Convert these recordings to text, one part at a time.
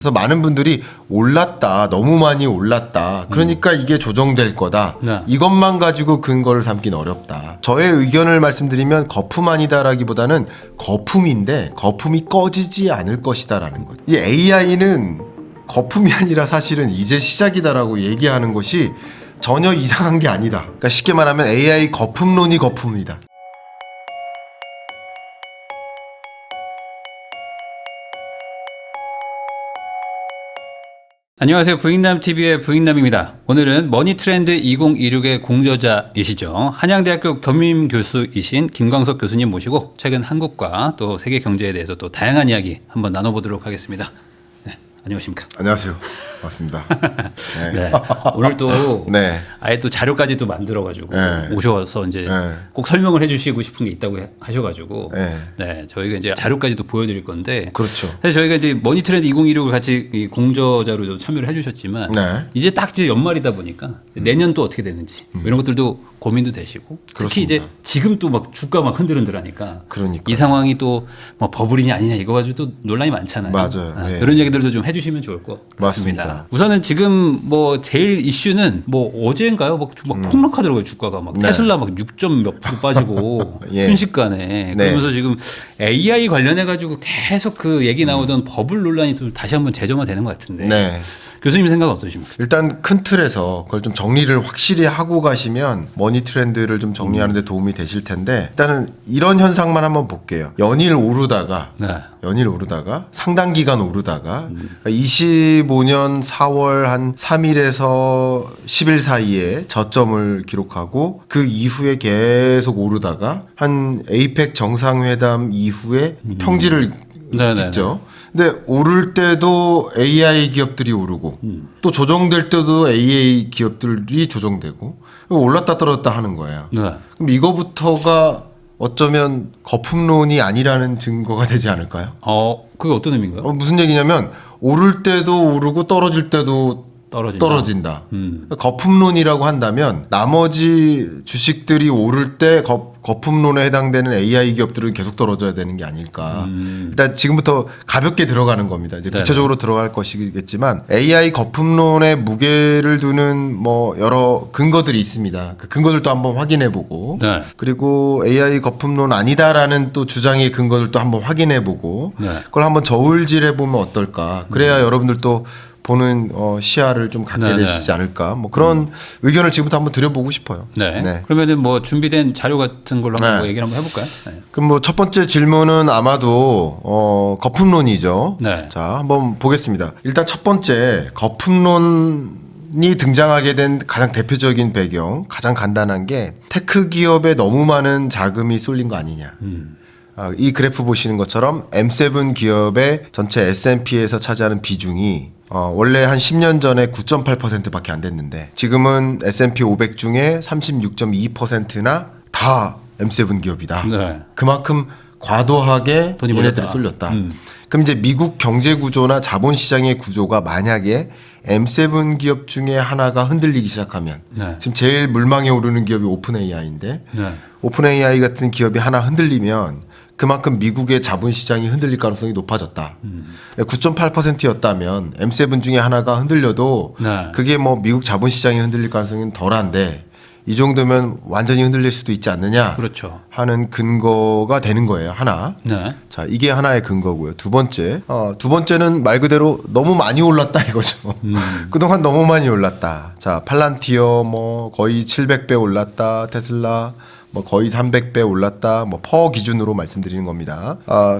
그래서 많은 분들이 올랐다, 너무 많이 올랐다, 그러니까 이게 조정될 거다, 네. 이것만 가지고 근거를 삼긴 어렵다. 저의 의견을 말씀드리면 거품 아니다라기보다는 거품인데 거품이 꺼지지 않을 것이다라는 거죠. 이 AI는 거품이 아니라 사실은 이제 시작이다라고 얘기하는 것이 전혀 이상한 게 아니다. 그러니까 쉽게 말하면 AI 거품론이 거품이다. 안녕하세요. 부익남TV의 부익남입니다. 오늘은 머니트렌드 2026의 공저자이시죠. 한양대학교 겸임 교수이신 김광석 교수님 모시고 최근 한국과 또 세계 경제에 대해서 또 다양한 이야기 한번 나눠보도록 하겠습니다. 네, 안녕하십니까. 안녕하세요. 반갑습니다. 네. 네, 오늘 또 네. 아예 또 자료까지 또 만들어가지고 네. 오셔서 이제 네. 꼭 설명을 해주시고 싶은 게 있다고 하셔가지고 네. 네, 저희가 이제 자료까지도 보여드릴 건데 그렇죠. 사실 저희가 이제 머니트렌드 2026을 같이 이 공저자로 참여를 해주셨지만 네. 이제 딱 이제 연말이다 보니까 내년 또 어떻게 되는지 뭐 이런 것들도 고민도 되시고 특히 이제 그렇습니다. 지금 또 막 주가 막 흔들흔들하니까 그러니까요. 이 상황이 또 뭐 버블이냐 아니냐 이거 가지고 또 논란이 많잖아요. 맞아요. 네. 이런 얘기들도 좀 해주시면 좋을 것 같습니다. 맞습니다. 우선은 지금 뭐 제일 이슈는 뭐 어제인가요? 막 폭락하더라고요 주가가 막 네. 테슬라 막 6점 몇 프로 빠지고 예. 순식간에 네. 그러면서 지금 AI 관련해 가지고 계속 그 얘기 나오던 버블 논란이 좀 다시 한번 재점화되는 것 같은데 네. 교수님 생각은 어떠십니까? 일단 큰 틀에서 그걸 좀 정리를 확실히 하고 가시면 머니 트렌드를 좀 정리하는 데 도움이 되실 텐데 일단은 이런 현상만 한번 볼게요. 연일 오르다가 상당 기간 오르다가 25년 4월 한 3일에서 10일 사이에 저점을 기록하고 그 이후에 계속 오르다가 한 에이펙 정상회담 이후에 평지를 네네네. 찍죠. 근데 오를 때도 AI 기업들이 오르고 또 조정될 때도 AI 기업들이 조정되고 올랐다 떨어졌다 하는 거예요. 네. 그럼 이거부터가 어쩌면 거품론이 아니라는 증거가 되지 않을까요? 그게 어떤 의미인가요? 무슨 얘기냐면 오를 때도 오르고 떨어질 때도 떨어진다. 거품론이라고 한다면 나머지 주식들이 오를 때 거품론에 해당되는 AI 기업들은 계속 떨어져야 되는 게 아닐까. 일단 지금부터 가볍게 들어가는 겁니다. 이제 구체적으로 들어갈 것이겠지만 AI 거품론에 무게를 두는 뭐 여러 근거들이 있습니다. 그 근거들도 한번 확인해보고 네. 그리고 AI 거품론 아니다라는 또 주장의 근거들도 한번 확인해보고 네. 그걸 한번 저울질해보면 어떨까. 그래야 여러분들도 보는 시야를 좀 갖게 네네. 되시지 않을까. 뭐 그런 의견을 지금부터 한번 드려보고 싶어요. 네. 그러면은 뭐 준비된 자료 같은 걸로 한번 네. 뭐 얘기를 한번 해볼까요? 네. 그럼 뭐 첫 번째 질문은 아마도 거품론이죠. 네. 자, 한번 보겠습니다. 일단 첫 번째 거품론이 등장하게 된 가장 대표적인 배경, 가장 간단한 게 테크 기업에 너무 많은 자금이 쏠린 거 아니냐. 이 그래프 보시는 것처럼 M7 기업의 전체 S&P에서 차지하는 비중이 원래 한 10년 전에 9.8%밖에 안 됐는데 지금은 S&P 500 중에 36.2%나 다 M7 기업이다. 네. 그만큼 과도하게 돈이 얘네들이 몰렸다. 쏠렸다. 그럼 이제 미국 경제 구조나 자본시장의 구조가 만약에 M7 기업 중에 하나가 흔들리기 시작하면 네. 지금 제일 물망에 오르는 기업이 오픈 AI인데 네. 오픈 AI 같은 기업이 하나 흔들리면 그만큼 미국의 자본시장이 흔들릴 가능성이 높아졌다. 9.8%였다면 M7 중에 하나가 흔들려도 네. 그게 뭐 미국 자본시장이 흔들릴 가능성은 덜한데 이 정도면 완전히 흔들릴 수도 있지 않느냐 그렇죠. 하는 근거가 되는 거예요. 하나. 네. 자, 이게 하나의 근거고요. 두 번째는 말 그대로 너무 많이 올랐다 이거죠. 그동안 너무 많이 올랐다. 자, 팔란티어 뭐 거의 700배 올랐다. 테슬라 뭐 거의 300배 올랐다. 뭐 퍼 기준으로 말씀드리는 겁니다.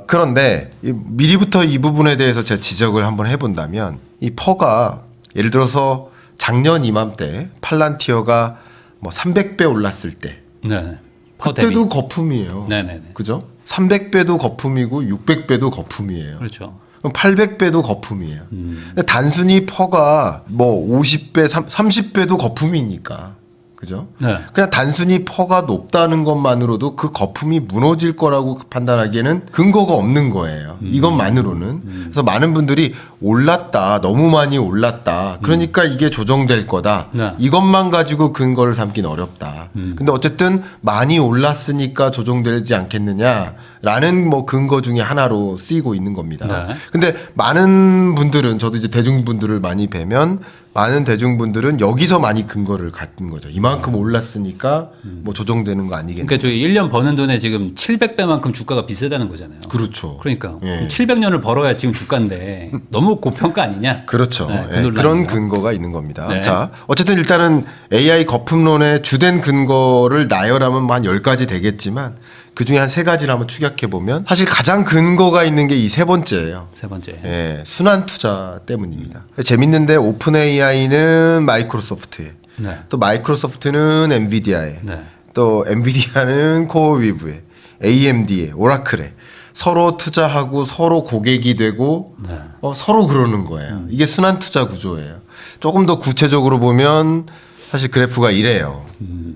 그런데 미리부터 이 부분에 대해서 제가 지적을 한번 해본다면 이 퍼가 예를 들어서 작년 이맘때 팔란티어가 뭐 300배 올랐을 때 네. 그때도 거품이에요. 네네네. 그죠? 300배도 거품이고 600배도 거품이에요. 그렇죠. 그럼 800배도 거품이에요. 근데 단순히 퍼가 뭐 50배, 30배도 거품이니까. 그죠? 네. 그냥 단순히 퍼가 높다는 것만으로도 그 거품이 무너질 거라고 판단하기에는 근거가 없는 거예요. 이것만으로는. 그래서 많은 분들이 올랐다, 너무 많이 올랐다. 그러니까 이게 조정될 거다. 네. 이것만 가지고 근거를 삼긴 어렵다. 근데 어쨌든 많이 올랐으니까 조정되지 않겠느냐라는 뭐 근거 중에 하나로 쓰이고 있는 겁니다. 네. 근데 많은 분들은 저도 이제 대중분들을 많이 뵈면 많은 대중분들은 여기서 많이 근거를 갖는 거죠. 이만큼 올랐으니까 뭐 조정되는 거 아니겠냐. 그러니까 저희 1년 버는 돈에 지금 700배만큼 주가가 비싸다는 거잖아요. 그렇죠. 그러니까 예. 700년을 벌어야 지금 주가인데 너무 고평가 아니냐? 그렇죠. 네, 그 예, 논란이네요. 그런 근거가 있는 겁니다. 네. 자, 어쨌든 일단은 AI 거품론의 주된 근거를 나열하면 뭐 한 10가지 되겠지만 그 중에 한 3가지를 한번 추격해 보면 사실 가장 근거가 있는 게 이 세 번째예요. 세 번째. 예, 순환 투자 때문입니다. 재밌는데 오픈 AI는 마이크로소프트에, 네. 또 마이크로소프트는 엔비디아에, 네. 또 엔비디아는 코어위브에, AMD에, 오라클에 서로 투자하고 서로 고객이 되고 네. 서로 그러는 거예요. 이게 순환 투자 구조예요. 조금 더 구체적으로 보면 사실 그래프가 이래요.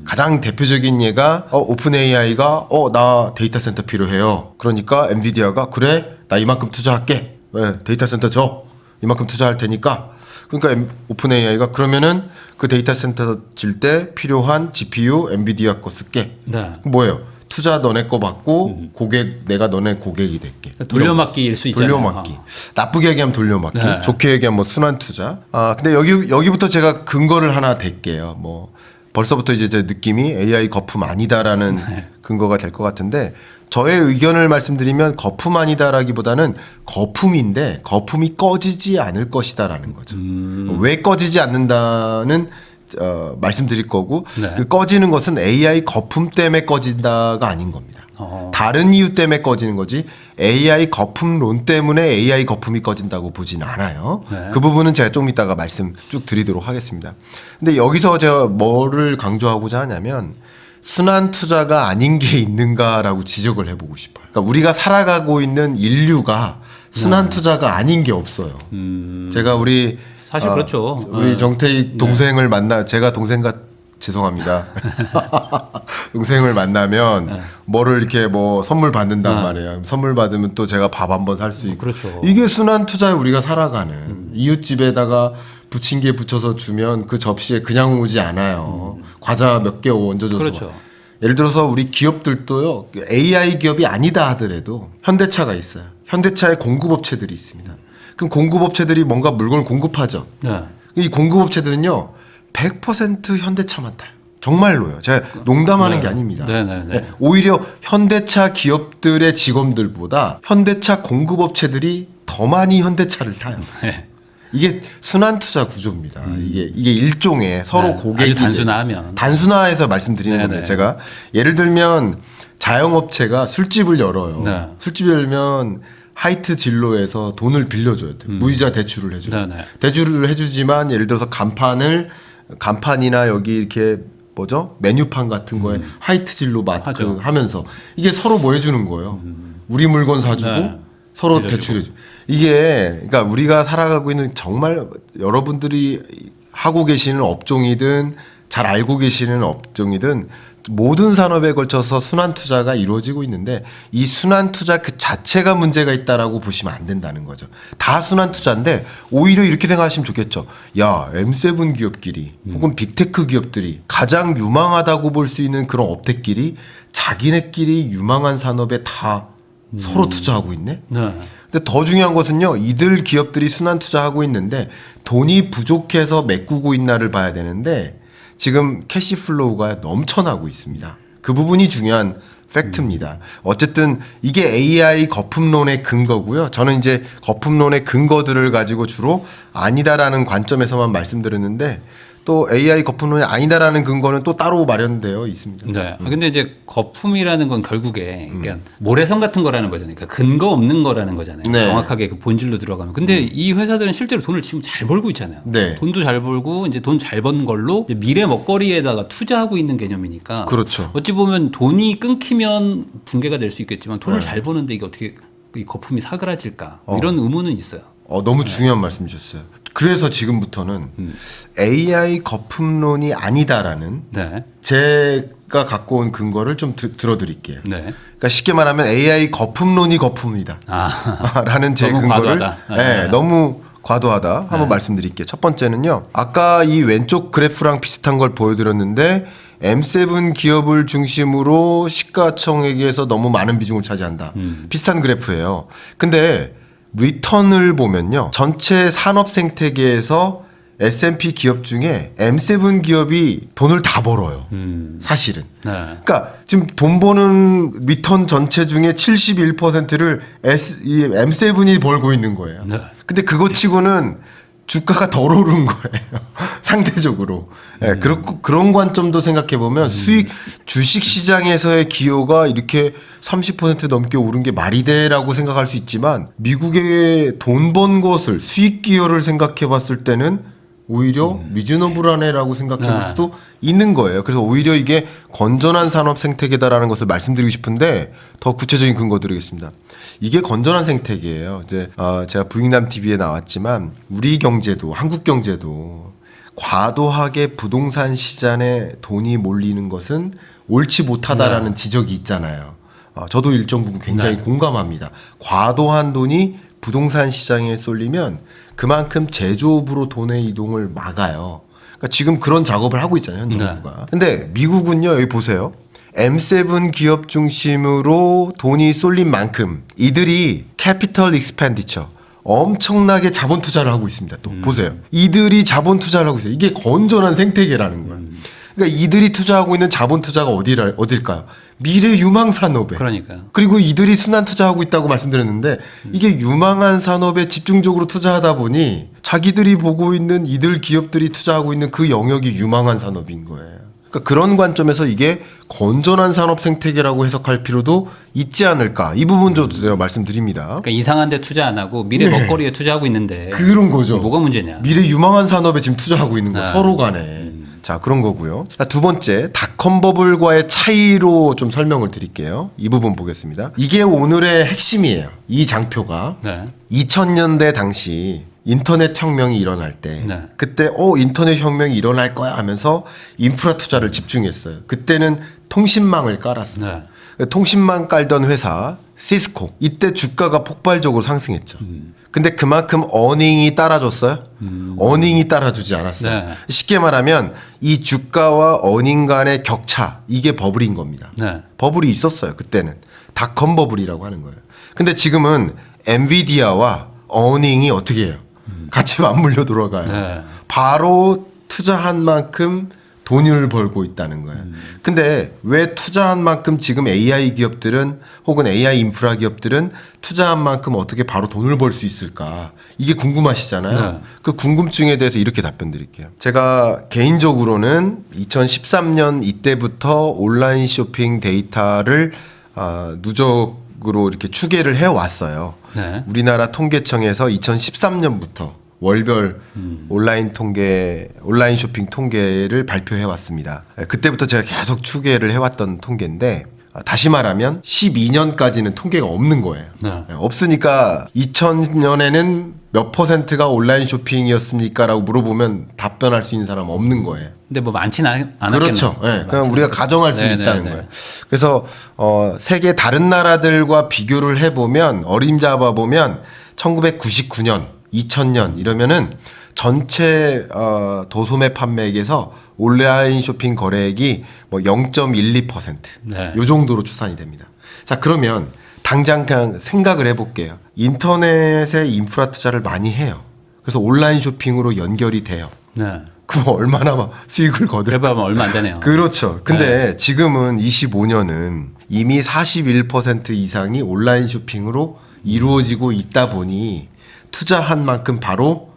가장 대표적인 예가 오픈 AI가 나 데이터 센터 필요해요. 그러니까 엔비디아가 그래 나 이만큼 투자할게. 네, 데이터 센터 줘. 이만큼 투자할 테니까. 그러니까 오픈 AI가 그러면은 그 데이터 센터 질 때 필요한 GPU 엔비디아 거 쓸게. 네. 뭐예요? 투자 너네 거 받고 고객 내가 너네 고객이 될게. 돌려막기일 수 있잖아요. 돌려막기. 나쁘게 얘기하면 돌려막기. 네. 좋게 얘기하면 뭐 순환 투자. 근데 여기부터 제가 근거를 하나 댈게요. 뭐 벌써부터 이제 제 느낌이 AI 거품 아니다라는 근거가 될 것 같은데 저의 의견을 말씀드리면 거품 아니다라기보다는 거품인데 거품이 꺼지지 않을 것이다라는 거죠. 왜 꺼지지 않는다는 말씀드릴 거고 네. 그 꺼지는 것은 AI 거품 때문에 꺼진다가 아닌 겁니다. 다른 이유 때문에 꺼지는 거지 AI 거품론 때문에 AI 거품이 꺼진다고 보진 않아요. 네. 그 부분은 제가 좀 이따가 말씀 쭉 드리도록 하겠습니다. 근데 여기서 제가 뭐를 강조하고자 하냐면 순환 투자가 아닌 게 있는가라고 지적을 해보고 싶어요. 그러니까 우리가 살아가고 있는 인류가 순환 투자가 아닌 게 없어요. 제가 우리 사실 그렇죠. 우리 정태익 동생을 제가 죄송합니다. 동생을 만나면 뭐를 이렇게 뭐 선물 받는단 말이에요. 선물 받으면 또 제가 밥 한 번 살 수 있고. 그렇죠. 이게 순환 투자에 우리가 살아가는 이웃집에다가 부침개 붙여서 주면 그 접시에 그냥 오지 않아요. 과자 몇 개 얹어줘서. 그렇죠. 예를 들어서 우리 기업들도요. AI 기업이 아니다 하더라도 현대차가 있어요. 현대차의 공급업체들이 있습니다. 그럼 공급업체들이 뭔가 물건을 공급하죠. 네. 이 공급업체들은요 100% 현대차만 타요. 정말로요. 제가 농담하는 게 아닙니다. 네네네. 오히려 현대차 기업들의 직원들보다 현대차 공급업체들이 더 많이 현대차를 타요. 네. 이게 순환 투자 구조입니다. 이게 일종의 서로 네, 고객이 아주 단순하면. 단순화해서 말씀드리는 네네. 겁니다. 제가 예를 들면 자영업체가 술집을 열어요. 네. 술집 열면 하이트 진로에서 돈을 빌려줘야 돼요. 무이자 대출을 해줘요. 네네. 대출을 해주지만 예를 들어서 간판이나 여기 이렇게 뭐죠? 메뉴판 같은 거에 하이트 진로 마크 하죠. 하면서 이게 서로 뭐 해주는 거예요. 우리 물건 사주고 네. 서로 빌려주고. 대출해줘. 이게 그러니까 우리가 살아가고 있는 정말 여러분들이 하고 계시는 업종이든 잘 알고 계시는 업종이든 모든 산업에 걸쳐서 순환 투자가 이루어지고 있는데 이 순환 투자 그 자체가 문제가 있다라고 보시면 안 된다는 거죠. 다 순환 투자인데 오히려 이렇게 생각하시면 좋겠죠. 야, M7 기업끼리 혹은 빅테크 기업들이 가장 유망하다고 볼 수 있는 그런 업태끼리 자기네끼리 유망한 산업에 다 서로 투자하고 있네. 네. 근데 더 중요한 것은요, 이들 기업들이 순환 투자하고 있는데 돈이 부족해서 메꾸고 있나를 봐야 되는데 지금 캐시플로우가 넘쳐나고 있습니다. 그 부분이 중요한 팩트입니다. 어쨌든 이게 AI 거품론의 근거고요. 저는 이제 거품론의 근거들을 가지고 주로 아니다라는 관점에서만 말씀드렸는데 또 AI 거품론이 아니다라는 근거는 또 따로 마련되어 있습니다. 네. 근데 이제 거품이라는 건 결국에 그러니까 모래성 같은 거라는 거잖아요. 그러니까 근거 없는 거라는 거잖아요. 네. 정확하게 그 본질로 들어가면. 근데 이 회사들은 실제로 돈을 지금 잘 벌고 있잖아요. 네. 돈도 잘 벌고 이제 돈 잘 버는 걸로 이제 미래 먹거리에다가 투자하고 있는 개념이니까. 그렇죠. 어찌 보면 돈이 끊기면 붕괴가 될 수 있겠지만 돈을 잘 버는데 이게 어떻게 이 거품이 사그라질까? 뭐 이런 의문은 있어요. 너무 중요한 말씀 주셨어요. 그래서 지금부터는 AI 거품론이 아니다라는 네. 제가 갖고 온 근거를 좀 들어드릴게요. 네. 그러니까 쉽게 말하면 AI 거품론이 거품이다. 라는 제 너무 근거를 과도하다. 네, 너무 과도하다. 한번 말씀드릴게요. 첫 번째는요. 아까 이 왼쪽 그래프랑 비슷한 걸 보여드렸는데 M7 기업을 중심으로 시가총액에서 너무 많은 비중을 차지한다. 비슷한 그래프예요. 근데 리턴을 보면요. 전체 산업 생태계에서 S&P 기업 중에 M7 기업이 돈을 다 벌어요. 사실은. 네. 그러니까 지금 돈 버는 리턴 전체 중에 71%를 이 M7이 벌고 있는 거예요. 네. 근데 그거 치고는 주가가 덜 오른 거예요. 상대적으로. 네, 그런 관점도 생각해 보면 수익 주식 시장에서의 기여가 이렇게 30% 넘게 오른 게 말이 돼라고 생각할 수 있지만 미국의 돈 번 것을 수익 기여를 생각해 봤을 때는 오히려 리즈너블하네라고 생각해 볼 수도 있는 거예요. 그래서 오히려 이게 건전한 산업 생태계다라는 것을 말씀드리고 싶은데 더 구체적인 근거 드리겠습니다. 이게 건전한 생태계예요. 이제 제가 부익남 TV에 나왔지만 우리 경제도 한국 경제도 과도하게 부동산 시장에 돈이 몰리는 것은 옳지 못하다라는 지적이 있잖아요. 저도 일정 부분 굉장히 공감합니다. 과도한 돈이 부동산 시장에 쏠리면 그만큼 제조업으로 돈의 이동을 막아요. 그러니까 지금 그런 작업을 하고 있잖아요, 현 정부가. 근데 미국은요, 여기 보세요. M7 기업 중심으로 돈이 쏠린 만큼 이들이 캐피털 익스펜디처 엄청나게 자본 투자를 하고 있습니다. 또 보세요. 이들이 자본 투자를 하고 있어요. 이게 건전한 생태계라는 거예요. 그러니까 이들이 투자하고 있는 자본 투자가 어딜까요? 미래 유망 산업에. 그러니까요. 그리고 이들이 순환 투자하고 있다고 말씀드렸는데 이게 유망한 산업에 집중적으로 투자하다 보니 자기들이 보고 있는 이들 기업들이 투자하고 있는 그 영역이 유망한 산업인 거예요. 그러니까 그런 관점에서 이게 건전한 산업 생태계라고 해석할 필요도 있지 않을까. 이 부분 저도 제가 말씀드립니다. 그러니까 이상한 데 투자 안 하고 미래 먹거리에 투자하고 있는데 그런 거죠. 뭐가 문제냐. 미래 유망한 산업에 지금 투자하고 있는 거 서로 간에. 자, 그런 거고요. 자, 두 번째, 닷컴 버블과의 차이로 좀 설명을 드릴게요. 이 부분 보겠습니다. 이게 오늘의 핵심이에요. 이 장표가. 네. 2000년대 당시 인터넷 혁명이 일어날 때 네. 그때 인터넷 혁명이 일어날 거야 하면서 인프라 투자를 집중했어요. 그때는 통신망을 깔았어요. 네. 통신망 깔던 회사 시스코 이때 주가가 폭발적으로 상승했죠. 근데 그만큼 어닝이 따라줬어요? 어닝이 따라주지 않았어요. 네. 쉽게 말하면 이 주가와 어닝 간의 격차 이게 버블인 겁니다. 네. 버블이 있었어요. 그때는 닷컴 버블이라고 하는 거예요. 근데 지금은 엔비디아와 어닝이 어떻게 해요? 같이 맞물려 돌아가요. 네. 바로 투자한 만큼 돈을 벌고 있다는 거예요. 근데 왜 투자한 만큼 지금 AI 기업들은 혹은 AI 인프라 기업들은 투자한 만큼 어떻게 바로 돈을 벌 수 있을까? 이게 궁금하시잖아요. 네. 그 궁금증에 대해서 이렇게 답변 드릴게요. 제가 개인적으로는 2013년 이때부터 온라인 쇼핑 데이터를 누적으로 이렇게 추계를 해왔어요. 네. 우리나라 통계청에서 2013년부터 월별 온라인 쇼핑 통계를 발표해 왔습니다. 그때부터 제가 계속 추계를 해왔던 통계인데 다시 말하면 12년까지는 통계가 없는 거예요. 네. 없으니까 2000년에는 몇 퍼센트가 온라인 쇼핑이었습니까? 라고 물어보면 답변할 수 있는 사람은 없는 거예요. 근데 뭐 많지는 않았겠네요. 그렇죠. 네, 그냥 우리가 가정할 수 네, 있다는 네, 네. 거예요. 그래서 세계 다른 나라들과 비교를 해보면 어림잡아 보면 1999년 2000년 이러면은 전체 도소매 판매액에서 온라인 쇼핑 거래액이 뭐 0.12% 네. 요 정도로 추산이 됩니다. 자, 그러면 당장 그냥 생각을 해볼게요. 인터넷에 인프라 투자를 많이 해요. 그래서 온라인 쇼핑으로 연결이 돼요. 네. 그럼 얼마나 막 수익을 거둘까? 그래봐야 얼마 안 되네요. 그렇죠. 근데 지금은 25년은 이미 41% 이상이 온라인 쇼핑으로 이루어지고 있다 보니 투자한 만큼 바로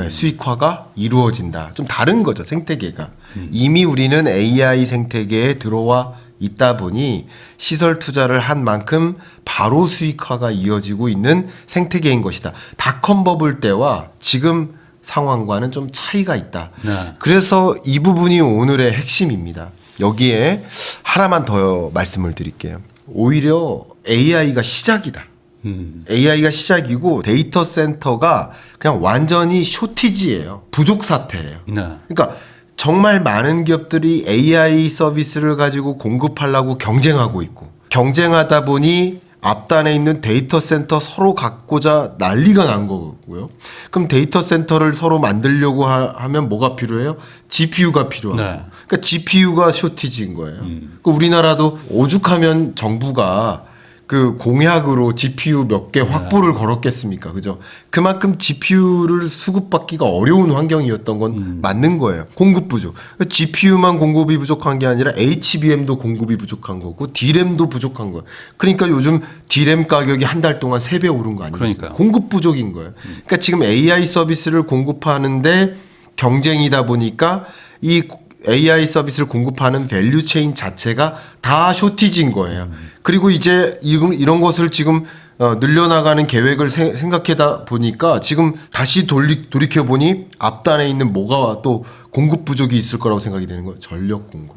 수익화가 이루어진다. 좀 다른 거죠, 생태계가. 이미 우리는 AI 생태계에 들어와 있다 보니 시설 투자를 한 만큼 바로 수익화가 이어지고 있는 생태계인 것이다. 닷컴 버블 때와 지금 상황과는 좀 차이가 있다. 네. 그래서 이 부분이 오늘의 핵심입니다. 여기에 하나만 더 말씀을 드릴게요. 오히려 AI가 시작이다. AI가 시작이고 데이터 센터가 그냥 완전히 쇼티지예요. 부족 사태예요. 네. 그러니까 정말 많은 기업들이 AI 서비스를 가지고 공급하려고 경쟁하고 있고 경쟁하다 보니 앞단에 있는 데이터 센터 서로 갖고자 난리가 난 거고요. 그럼 데이터 센터를 서로 만들려고 하면 뭐가 필요해요? GPU가 필요하고. 네. 그러니까 GPU가 쇼티지인 거예요. 그 우리나라도 오죽하면 정부가 그 공약으로 GPU 몇 개 확보를 걸었겠습니까? 그죠? 그만큼 GPU를 수급받기가 어려운 환경이었던 건 맞는 거예요. 공급 부족. GPU만 공급이 부족한 게 아니라 HBM도 공급이 부족한 거고 D램도 부족한 거예요. 그러니까 요즘 D램 가격이 한 달 동안 3배 오른 거 아니겠어요? 그러니까요. 공급 부족인 거예요. 그러니까 지금 AI 서비스를 공급하는데 경쟁이다 보니까 이 AI 서비스를 공급하는 밸류 체인 자체가 다 쇼티지인 거예요. 그리고 이제 이런 것을 지금 늘려나가는 계획을 생각하다 보니까 지금 다시 돌이켜 보니 앞단에 있는 뭐가 또 공급 부족이 있을 거라고 생각이 되는 거예요. 전력 공급.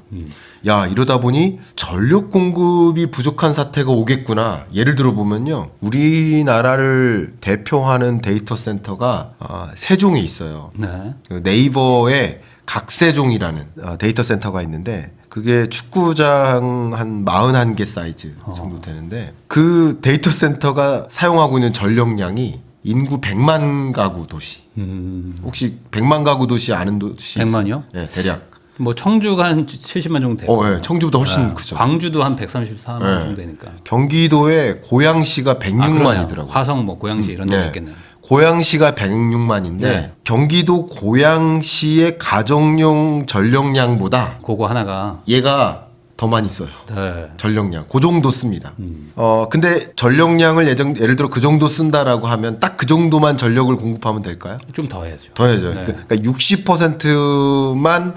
야, 이러다 보니 전력 공급이 부족한 사태가 오겠구나. 예를 들어 보면요. 우리나라를 대표하는 데이터 센터가 세종에 있어요. 네. 그 네이버에 각세종이라는 데이터 센터가 있는데 그게 축구장 한 41개 사이즈 정도 되는데 그 데이터 센터가 사용하고 있는 전력량이 인구 100만 가구 도시. 혹시 100만 가구 도시 아는 도시 100만이요? 네, 대략. 뭐 청주가 한 70만 정도 되고. 네, 청주보다 훨씬 크죠. 광주도 한 134만 네. 정도 되니까. 경기도에 고양시가 그러네요. 106만이더라고요. 화성 뭐 고양시 이런 데 있겠네요. 고양시가 106만인데 네. 경기도 고양시의 가정용 전력량보다 그거 하나가 얘가 더 많이 써요. 네. 전력량. 그 정도 씁니다. 근데 전력량을 예를 들어 그 정도 쓴다라고 하면 딱 그 정도만 전력을 공급하면 될까요? 좀 더 해야죠. 더 해야죠. 네. 그러니까 60%만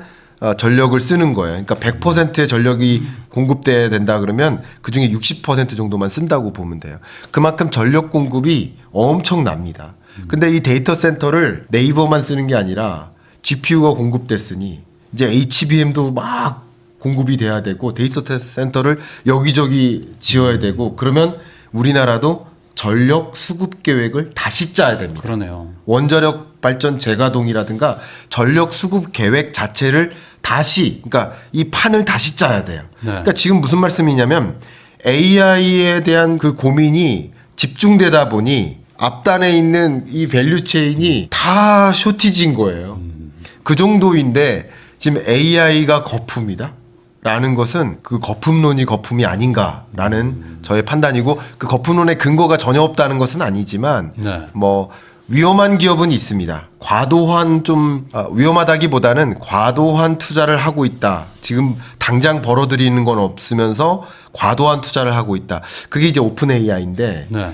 전력을 쓰는 거예요. 그러니까 100%의 전력이 공급돼야 된다 그러면 그중에 60% 정도만 쓴다고 보면 돼요. 그만큼 전력 공급이 엄청납니다. 근데 이 데이터 센터를 네이버만 쓰는 게 아니라 GPU가 공급됐으니 이제 HBM도 막 공급이 돼야 되고 데이터 센터를 여기저기 지어야 되고 그러면 우리나라도 전력 수급 계획을 다시 짜야 됩니다. 그러네요. 원자력 발전 재가동이라든가 전력 수급 계획 자체를 다시 그러니까 이 판을 다시 짜야 돼요. 네. 그러니까 지금 무슨 말씀이냐면 AI에 대한 그 고민이 집중되다 보니 앞단에 있는 이 밸류 체인이 다 쇼티지인 거예요. 그 정도인데 지금 AI가 거품이다. 라는 것은 그 거품론이 거품이 아닌가라는 저의 판단이고 그 거품론의 근거가 전혀 없다는 것은 아니지만 네. 뭐 위험한 기업은 있습니다. 과도한 위험하다기보다는 과도한 투자를 하고 있다. 지금 당장 벌어들이는 건 없으면서 과도한 투자를 하고 있다. 그게 이제 오픈 AI인데 네.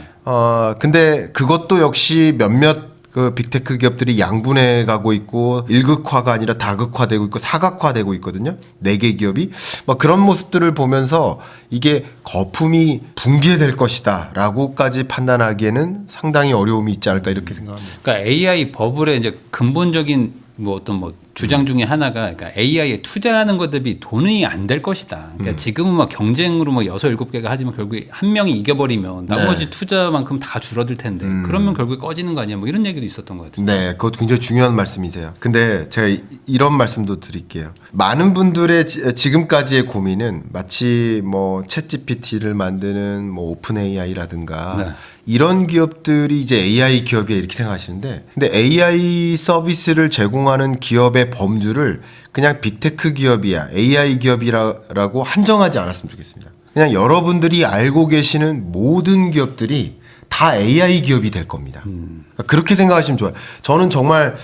근데 그것도 역시 몇몇 그 빅테크 기업들이 양분해 가고 있고 일극화가 아니라 다극화되고 있고 사각화되고 있거든요. 4개 기업이 뭐 그런 모습들을 보면서 이게 거품이 붕괴될 것이다라고까지 판단하기에는 상당히 어려움이 있지 않을까 이렇게 생각합니다. 그러니까 AI 버블의 이제 근본적인 뭐 어떤 뭐 주장 중에 하나가 그러니까 AI에 투자하는 것 대비 돈이 안 될 것이다. 그러니까 지금은 막 경쟁으로 막 6, 7개가 하지만 결국에 한 명이 이겨버리면 나머지 투자만큼 다 줄어들 텐데 그러면 결국에 꺼지는 거 아니야? 뭐 이런 얘기도 있었던 것 같아요. 네, 그것도 굉장히 중요한 말씀이세요. 근데 제가 이런 말씀도 드릴게요. 많은 분들의 지금까지의 고민은 마치 뭐 챗GPT를 만드는 뭐 오픈 AI라든가 네. 이런 기업들이 이제 AI 기업이야 이렇게 생각하시는데 근데 AI 서비스를 제공하는 기업의 범주를 그냥 빅테크 기업이야 AI 기업이라고 한정하지 않았으면 좋겠습니다. 그냥 여러분들이 알고 계시는 모든 기업들이 다 AI 기업이 될 겁니다. 그렇게 생각하시면 좋아요. 저는 정말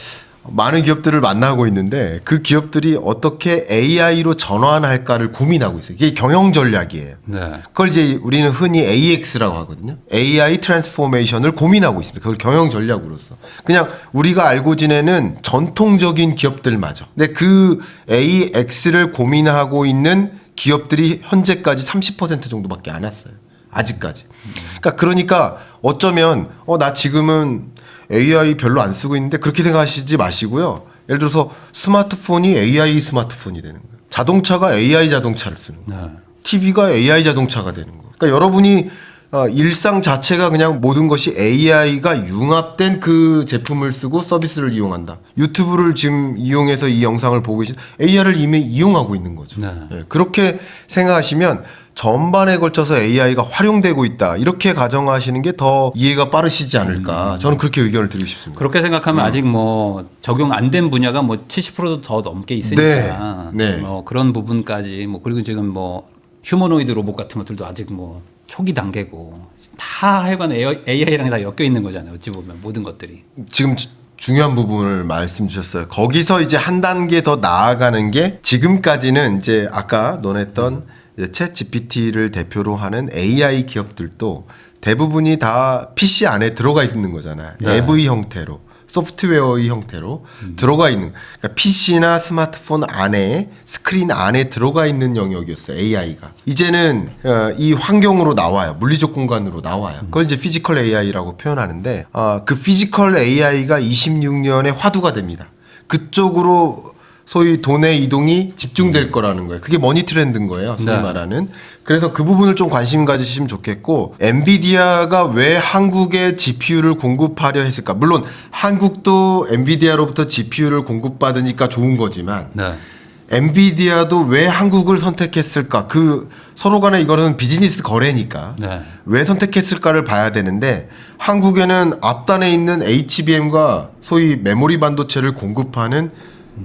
많은 기업들을 만나고 있는데 그 기업들이 어떻게 AI로 전환할까를 고민하고 있어요. 이게 경영 전략이에요. 네. 그걸 이제 우리는 흔히 AX라고 하거든요. AI 트랜스포메이션을 고민하고 있습니다. 그걸 경영 전략으로서. 그냥 우리가 알고 지내는 전통적인 기업들마저. 근데 그 AX를 고민하고 있는 기업들이 현재까지 30% 정도밖에 안 왔어요. 아직까지. 그러니까 어쩌면 나 지금은 AI 별로 안 쓰고 있는데 그렇게 생각하시지 마시고요. 예를 들어서 스마트폰이 AI 스마트폰이 되는 거예요. 자동차가 AI 자동차를 쓰는 거예요. 네. TV가 AI 자동차가 되는 거예요. 그러니까 여러분이 일상 자체가 그냥 모든 것이 AI가 융합된 그 제품을 쓰고 서비스를 이용한다. 유튜브를 지금 이용해서 이 영상을 보고 계신 AI를 이미 이용하고 있는 거죠. 네. 예, 그렇게 생각하시면 전반에 걸쳐서 AI가 활용되고 있다. 이렇게 가정하시는 게 더 이해가 빠르시지 않을까. 저는 그렇게 의견을 드리고 싶습니다. 그렇게 생각하면 아직 뭐 적용 안 된 분야가 뭐 70%도 더 넘게 있으니까 네. 네. 뭐 그런 부분까지 뭐 그리고 지금 뭐 휴머노이드 로봇 같은 것들도 아직 뭐 초기 단계고 다 하여간 AI랑 다 엮여 있는 거잖아요. 어찌 보면 모든 것들이. 지금 중요한 부분을 말씀 주셨어요. 거기서 이제 한 단계 더 나아가는 게 지금까지는 이제 아까 논했던 챗 GPT를 대표로 하는 AI 기업들도 대부분이 다 PC 안에 들어가 있는 거잖아요. 네. AV 형태로. 소프트웨어의 형태로 들어가 있는 그러니까 PC나 스마트폰 안에 스크린 안에 들어가 있는 영역이었어요. AI가 이제는 이 환경으로 나와요. 물리적 공간으로 나와요. 그걸 이제 피지컬 AI라고 표현하는데 그 피지컬 AI가 26년에 화두가 됩니다. 그쪽으로 소위 돈의 이동이 집중될 거라는 거예요. 그게 머니 트렌드인 거예요. 소위 네. 말하는. 그래서 그 부분을 좀 관심 가지시면 좋겠고 엔비디아가 왜 한국에 GPU를 공급하려 했을까? 물론 한국도 엔비디아로부터 GPU를 공급받으니까 좋은 거지만 네. 엔비디아도 왜 한국을 선택했을까? 그 서로 간에 이거는 비즈니스 거래니까 네. 왜 선택했을까를 봐야 되는데 한국에는 앞단에 있는 HBM과 소위 메모리 반도체를 공급하는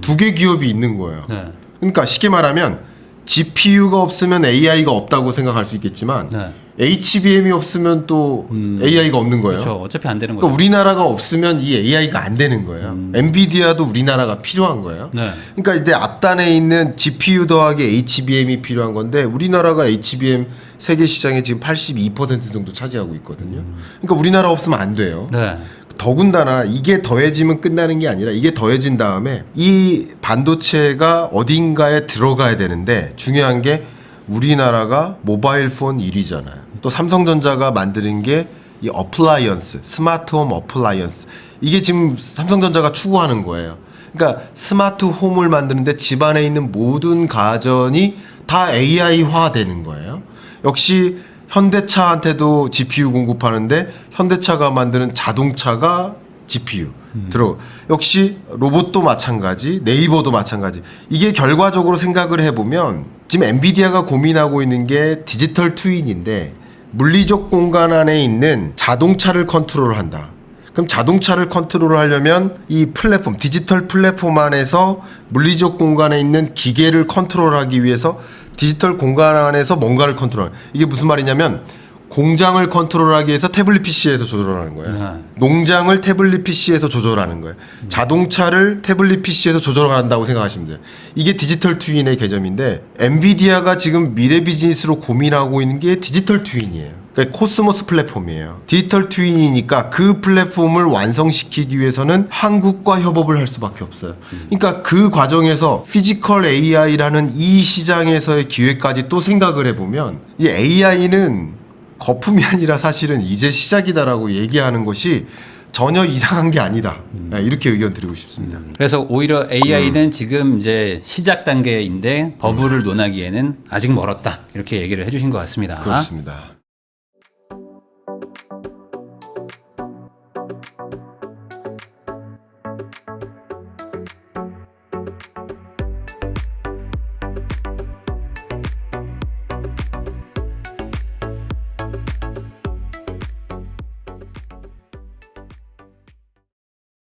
두 개 기업이 있는 거예요. 네. 그러니까 쉽게 말하면 GPU가 없으면 AI가 없다고 생각할 수 있겠지만 네. HBM이 없으면 또 AI가 없는 거예요. 그렇죠. 어차피 안 되는 거죠. 그러니까 우리나라가 없으면 이 AI가 안 되는 거예요. 엔비디아도 우리나라가 필요한 거예요. 네. 그러니까 이제 앞단에 있는 GPU 더하기 HBM이 필요한 건데 우리나라가 HBM 세계 시장에 지금 82% 정도 차지하고 있거든요. 그러니까 우리나라 없으면 안 돼요. 네. 더군다나 이게 더해지면 끝나는 게 아니라 이게 더해진 다음에 이 반도체가 어딘가에 들어가야 되는데 중요한 게 우리나라가 모바일 폰 1위잖아요. 또 삼성전자가 만드는 게 이 어플라이언스, 스마트홈 어플라이언스. 이게 지금 삼성전자가 추구하는 거예요. 그러니까 스마트 홈을 만드는데 집안에 있는 모든 가전이 다 AI화 되는 거예요. 역시 현대차한테도 GPU 공급하는데 현대차가 만드는 자동차가 GPU 들어. 역시 로봇도 마찬가지, 네이버도 마찬가지. 이게 결과적으로 생각을 해보면 지금 엔비디아가 고민하고 있는 게 디지털 트윈인데 물리적 공간 안에 있는 자동차를 컨트롤한다. 그럼 자동차를 컨트롤하려면 이 플랫폼, 디지털 플랫폼 안에서 물리적 공간에 있는 기계를 컨트롤하기 위해서 디지털 공간 안에서 뭔가를 컨트롤. 이게 무슨 말이냐면 공장을 컨트롤하기 위해서 태블릿 PC에서 조절하는 거예요. 네. 농장을 태블릿 PC에서 조절하는 거예요. 자동차를 태블릿 PC에서 조절한다고 생각하시면 돼요. 이게 디지털 트윈의 개념인데 엔비디아가 지금 미래 비즈니스로 고민하고 있는 게 디지털 트윈이에요. 그러니까 코스모스 플랫폼이에요. 디지털 트윈이니까 그 플랫폼을 완성시키기 위해서는 한국과 협업을 할 수밖에 없어요. 그러니까 그 과정에서 피지컬 AI라는 이 시장에서의 기회까지 또 생각을 해보면 이 AI는 거품이 아니라 사실은 이제 시작이다라고 얘기하는 것이 전혀 이상한 게 아니다. 이렇게 의견 드리고 싶습니다. 그래서 오히려 AI는 지금 이제 시작 단계인데 버블을 논하기에는 아직 멀었다. 이렇게 얘기를 해주신 것 같습니다. 그렇습니다.